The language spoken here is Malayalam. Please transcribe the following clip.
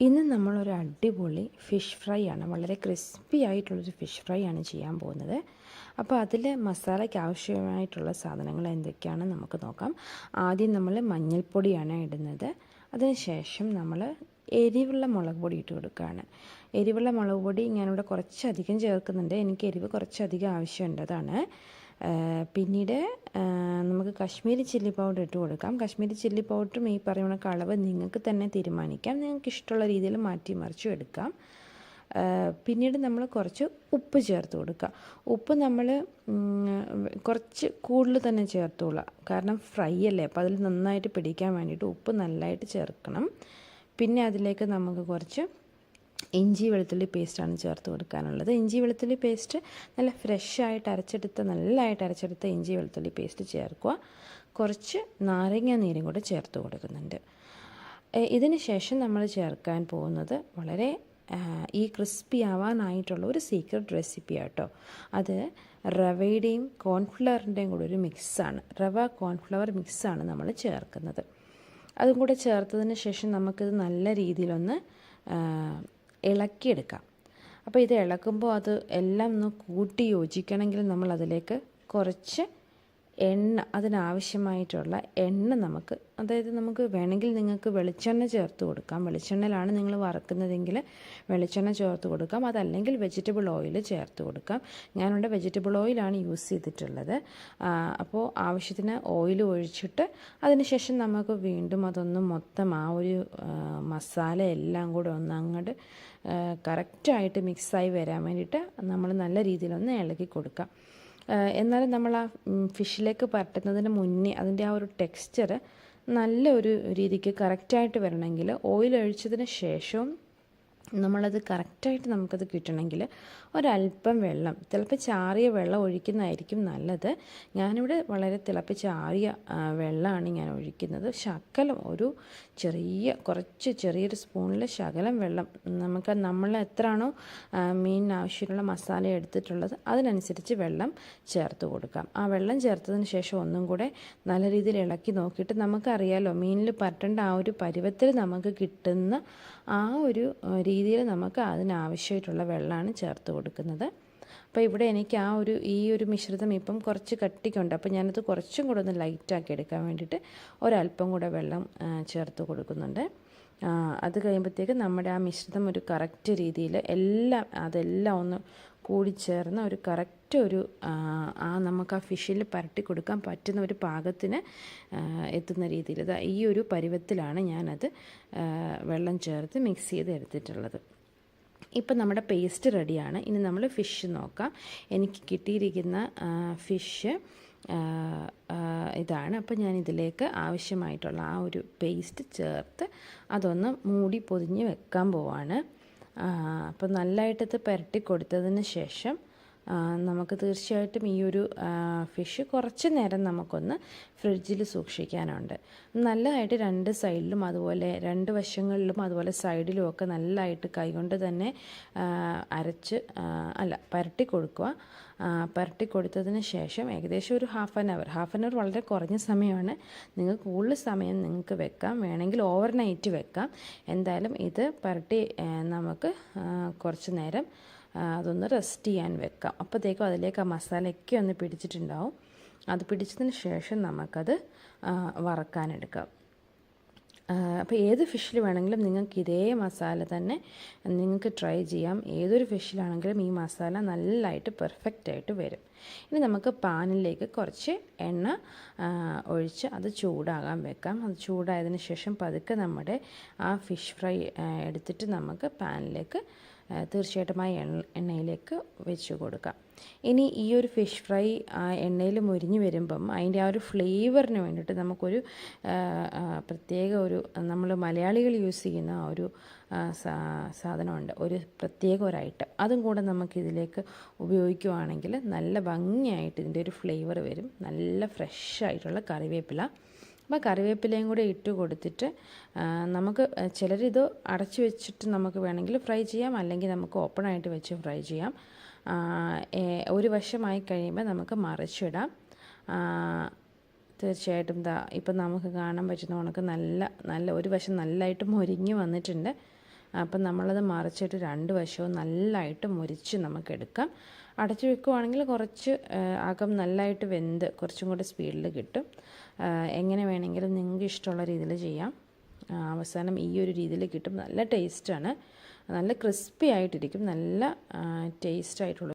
ഇന്ന് നമ്മളൊരു അടിപൊളി ഫിഷ് ഫ്രൈ ആണ്, വളരെ ക്രിസ്പി ആയിട്ടുള്ളൊരു ഫിഷ് ഫ്രൈ ആണ് ചെയ്യാൻ പോകുന്നത്. അപ്പോൾ അതിൽ മസാലയ്ക്ക് ആവശ്യമായിട്ടുള്ള സാധനങ്ങൾ എന്തൊക്കെയാണെന്ന് നമുക്ക് നോക്കാം. ആദ്യം നമ്മൾ മഞ്ഞൾപ്പൊടിയാണ് ഇടുന്നത്. അതിനുശേഷം നമ്മൾ എരിവുള്ള മുളക് പൊടി ഇട്ട് കൊടുക്കുകയാണ്. എരിവുള്ള മുളക് പൊടി ഞാനിവിടെ കുറച്ചധികം ചേർക്കുന്നുണ്ട്, എനിക്ക് എരിവ് കുറച്ചധികം ആവശ്യമുണ്ട്, അതാണ്. പിന്നീട് നമുക്ക് കാശ്മീരി ചില്ലി പൗഡർ ഇട്ട് കൊടുക്കാം. കാശ്മീരി ചില്ലി പൗഡറും ഈ പറയുന്ന അളവ് നിങ്ങൾക്ക് തന്നെ തീരുമാനിക്കാം, നിങ്ങൾക്ക് ഇഷ്ടമുള്ള രീതിയിൽ മാറ്റി മറിച്ചും എടുക്കാം. പിന്നീട് നമ്മൾ കുറച്ച് ഉപ്പ് ചേർത്ത് കൊടുക്കുക. ഉപ്പ് നമ്മൾ കുറച്ച് കൂടുതൽ തന്നെ ചേർത്തോളാം, കാരണം ഫ്രൈ അല്ലേ, അപ്പോൾ അതിൽ നന്നായിട്ട് പിടിക്കാൻ വേണ്ടിയിട്ട് ഉപ്പ് നല്ലതായിട്ട് ചേർക്കണം. പിന്നെ അതിലേക്ക് നമുക്ക് കുറച്ച് ഇഞ്ചി വെളുത്തുള്ളി പേസ്റ്റാണ് ചേർത്ത് കൊടുക്കാനുള്ളത്. ഇഞ്ചി വെളുത്തുള്ളി പേസ്റ്റ് നല്ല ഫ്രഷായിട്ട് നല്ലതായിട്ട് അരച്ചെടുത്ത ഇഞ്ചി വെളുത്തുള്ളി പേസ്റ്റ് ചേർക്കുക. കുറച്ച് നാരങ്ങ നീരും കൂടെ ചേർത്ത് കൊടുക്കുന്നുണ്ട്. ഇതിന് ശേഷം നമ്മൾ ചേർക്കാൻ പോകുന്നത് വളരെ ഈ ക്രിസ്പി ആവാനായിട്ടുള്ള ഒരു സീക്രട്ട് റെസിപ്പി ആട്ടോ. അത് റവയുടെയും കോൺഫ്ലവറിൻ്റെയും കൂടെ ഒരു മിക്സാണ്. റവ കോൺഫ്ലവർ മിക്സാണ് നമ്മൾ ചേർക്കുന്നത്. അതും കൂടെ ചേർത്തതിന് ശേഷം നമുക്കിത് നല്ല രീതിയിലൊന്ന് ഇളക്കിയെടുക്കാം. അപ്പോൾ ഇത് ഇളക്കുമ്പോൾ അത് എല്ലാം ഒന്ന് കൂട്ടി യോജിക്കണമെങ്കിൽ നമ്മൾ അതിലേക്ക് കുറച്ച് എണ്ണ, അതിനാവശ്യമായിട്ടുള്ള എണ്ണ നമുക്ക് വേണമെങ്കിൽ നിങ്ങൾക്ക് വെളിച്ചെണ്ണ ചേർത്ത് കൊടുക്കാം. വെളിച്ചെണ്ണയിലാണ് നിങ്ങൾ വറക്കുന്നതെങ്കിൽ വെളിച്ചെണ്ണ ചേർത്ത് കൊടുക്കാം, അതല്ലെങ്കിൽ വെജിറ്റബിൾ ഓയിൽ ചേർത്ത് കൊടുക്കാം. ഞാനിവിടെ വെജിറ്റബിൾ ഓയിലാണ് യൂസ് ചെയ്തിട്ടുള്ളത്. അപ്പോൾ ആവശ്യത്തിന് ഓയിൽ ഒഴിച്ചിട്ട് അതിനുശേഷം നമുക്ക് വീണ്ടും അതൊന്ന് മൊത്തം ആ ഒരു മസാല എല്ലാം കൂടെ ഒന്ന് അങ്ങോട്ട് കറക്റ്റായിട്ട് മിക്സായി വരാൻ വേണ്ടിയിട്ട് നമ്മൾ നല്ല രീതിയിലൊന്ന് ഇളക്കി കൊടുക്കാം. എന്നാലും നമ്മൾ ആ ഫിഷിലേക്ക് പരട്ടുന്നതിന് മുന്നേ അതിൻ്റെ ആ ഒരു ടെക്സ്ചർ നല്ല ഒരു രീതിക്ക് കറക്റ്റായിട്ട് വരണമെങ്കിൽ ഓയിൽ ഒഴിച്ചതിന് ശേഷവും നമ്മളത് കറക്റ്റായിട്ട് നമുക്കത് കിട്ടണമെങ്കിൽ ഒരല്പം വെള്ളം, തിളപ്പിച്ചാറിയ വെള്ളം ഒഴിക്കുന്നതായിരിക്കും നല്ലത്. ഞാനിവിടെ വളരെ തിളപ്പിച്ചാറിയ വെള്ളമാണ് ഞാൻ ഒഴിക്കുന്നത്. ശകലം ഒരു ചെറിയൊരു സ്പൂണിൽ ശകലം വെള്ളം, നമ്മൾ എത്രയാണോ മീനിന് ആവശ്യമുള്ള മസാല എടുത്തിട്ടുള്ളത് അതിനനുസരിച്ച് വെള്ളം ചേർത്ത് കൊടുക്കാം. ആ വെള്ളം ചേർത്തതിന് ശേഷം ഒന്നും കൂടെ നല്ല രീതിയിൽ ഇളക്കി നോക്കിയിട്ട് നമുക്കറിയാലോ മീനിൽ പരട്ടേണ്ട ആ ഒരു പരുവത്തിൽ നമുക്ക് കിട്ടുന്ന ആ ഒരു രീതിയിൽ നമുക്ക് അതിനാവശ്യമായിട്ടുള്ള വെള്ളമാണ് ചേർത്ത് കൊടുക്കുന്നത്. അപ്പോൾ ഇവിടെ എനിക്ക് ഈ ഒരു മിശ്രിതം ഇപ്പം കുറച്ച് കട്ടിക്കുണ്ട്, അപ്പോൾ ഞാനത് കുറച്ചും കൂടെ ഒന്ന് ലൈറ്റാക്കി എടുക്കാൻ വേണ്ടിയിട്ട് ഒരല്പം കൂടെ വെള്ളം ചേർത്ത് കൊടുക്കുന്നുണ്ട്. അത് കഴിയുമ്പോഴത്തേക്ക് നമ്മുടെ ആ മിശ്രിതം ഒരു കറക്റ്റ് രീതിയിൽ അതെല്ലാം ഒന്ന് കൂടിച്ചേർന്ന ഒരു കറക്റ്റ് നമുക്ക് ആ ഫിഷിൽ പരട്ടി കൊടുക്കാൻ പറ്റുന്ന ഒരു പാകത്തിന് എത്തുന്ന രീതിയിൽ ഈ ഒരു പരുവത്തിലാണ് ഞാനത് വെള്ളം ചേർത്ത് മിക്സ് ചെയ്ത് എടുത്തിട്ടുള്ളത്. ഇപ്പം നമ്മുടെ പേസ്റ്റ് റെഡിയാണ്. ഇനി നമ്മൾ ഫിഷ് നോക്കാം. എനിക്ക് കിട്ടിയിരിക്കുന്ന ഫിഷ് ഇതാണ്. അപ്പോൾ ഞാൻ ഇതിലേക്ക് ആവശ്യമായിട്ടുള്ള ആ ഒരു പേസ്റ്റ് ചേർത്ത് അതൊന്ന് മൂടി പൊതിഞ്ഞ് വെക്കാൻ പോവാണ്. അപ്പോൾ നല്ലതായിട്ടത് പുരട്ടി കൊടുത്തതിന് ശേഷം നമുക്ക് തീർച്ചയായിട്ടും ഈ ഒരു ഫിഷ് കുറച്ച് നേരം നമുക്കൊന്ന് ഫ്രിഡ്ജിൽ സൂക്ഷിക്കാനുണ്ട്. നല്ലതായിട്ട് രണ്ട് സൈഡിലും അതുപോലെ രണ്ട് വശങ്ങളിലും അതുപോലെ സൈഡിലും ഒക്കെ നല്ലതായിട്ട് കൈകൊണ്ട് തന്നെ പുരട്ടി കൊടുക്കുക. പുരട്ടി കൊടുത്തതിന് ശേഷം ഏകദേശം ഒരു ഹാഫ് ആൻ അവർ വളരെ കുറഞ്ഞ സമയമാണ്. നിങ്ങൾക്ക് കൂടുതൽ സമയം നിങ്ങൾക്ക് വെക്കാം, വേണമെങ്കിൽ ഓവർനൈറ്റ് വെക്കാം. എന്തായാലും ഇത് പുരട്ടി നമുക്ക് കുറച്ച് നേരം അതൊന്ന് റെസ്റ്റ് ചെയ്യാൻ വെക്കാം. അപ്പോഴത്തേക്കും അതിലേക്ക് ആ മസാലയൊക്കെ ഒന്ന് പിടിച്ചിട്ടുണ്ടാവും. അത് പിടിച്ചതിന് ശേഷം നമുക്കത് വറക്കാനെടുക്കാം. അപ്പോൾ ഏത് ഫിഷിൽ വേണമെങ്കിലും നിങ്ങൾക്ക് ഇതേ മസാല തന്നെ നിങ്ങൾക്ക് ട്രൈ ചെയ്യാം. ഏതൊരു ഫിഷിലാണെങ്കിലും ഈ മസാല നല്ലതായിട്ട് പെർഫെക്റ്റായിട്ട് വരും. ഇനി നമുക്ക് പാനിലേക്ക് കുറച്ച് എണ്ണ ഒഴിച്ച് അത് ചൂടാകാൻ വെക്കാം. അത് ചൂടായതിന് ശേഷം പതുക്കെ നമ്മുടെ ആ ഫിഷ് ഫ്രൈ എടുത്തിട്ട് നമുക്ക് പാനിലേക്ക് തീർച്ചയായിട്ടും ആ എണ്ണയിലേക്ക് വെച്ച് കൊടുക്കാം. ഇനി ഈ ഒരു ഫിഷ് ഫ്രൈ എണ്ണയിൽ മുരിഞ്ഞ് വരുമ്പം അതിൻ്റെ ആ ഒരു ഫ്ലേവറിന് വേണ്ടിയിട്ട് നമുക്കൊരു പ്രത്യേക നമ്മൾ മലയാളികൾ യൂസ് ചെയ്യുന്ന ആ ഒരു സാധനമുണ്ട്, ഒരു പ്രത്യേക ഒരു ഐറ്റം. അതും കൂടെ നമുക്കിതിലേക്ക് ഉപയോഗിക്കുകയാണെങ്കിൽ നല്ല ഭംഗിയായിട്ട് ഇതിൻ്റെ ഒരു ഫ്ലേവർ വരും. നല്ല ഫ്രഷായിട്ടുള്ള കറിവേപ്പില. അപ്പോൾ കറിവേപ്പിലയും കൂടെ ഇട്ട് കൊടുത്തിട്ട് നമുക്ക് ചിലരിത് അടച്ചു വെച്ചിട്ട് നമുക്ക് വേണമെങ്കിൽ ഫ്രൈ ചെയ്യാം, അല്ലെങ്കിൽ നമുക്ക് ഓപ്പണായിട്ട് വെച്ച് ഫ്രൈ ചെയ്യാം. ഒരു വശമായി കഴിയുമ്പോൾ നമുക്ക് മറിച്ചിടാം. തീർച്ചയായിട്ടും ഇപ്പം നമുക്ക് കാണാൻ പറ്റുന്ന കണക്ക് നല്ല ഒരു വശം നല്ലതായിട്ട് മൊരിഞ്ഞ് വന്നിട്ടുണ്ട്. അപ്പം നമ്മളത് മറിച്ചിട്ട് 2 വശവും നല്ലതായിട്ട് മുരിച്ച് നമുക്കെടുക്കാം. അടച്ചു വെക്കുവാണെങ്കിൽ കുറച്ച് അകം നല്ലതായിട്ട് വെന്ത് കുറച്ചും കൂടി സ്പീഡിൽ കിട്ടും. എങ്ങനെ വേണമെങ്കിലും നിങ്ങൾക്ക് ഇഷ്ടമുള്ള രീതിയിൽ ചെയ്യാം. അവസാനം ഈ ഒരു രീതിയിൽ കിട്ടും. നല്ല ടേസ്റ്റാണ്, നല്ല ക്രിസ്പി ആയിട്ടിരിക്കും, നല്ല ടേസ്റ്റായിട്ടുള്ള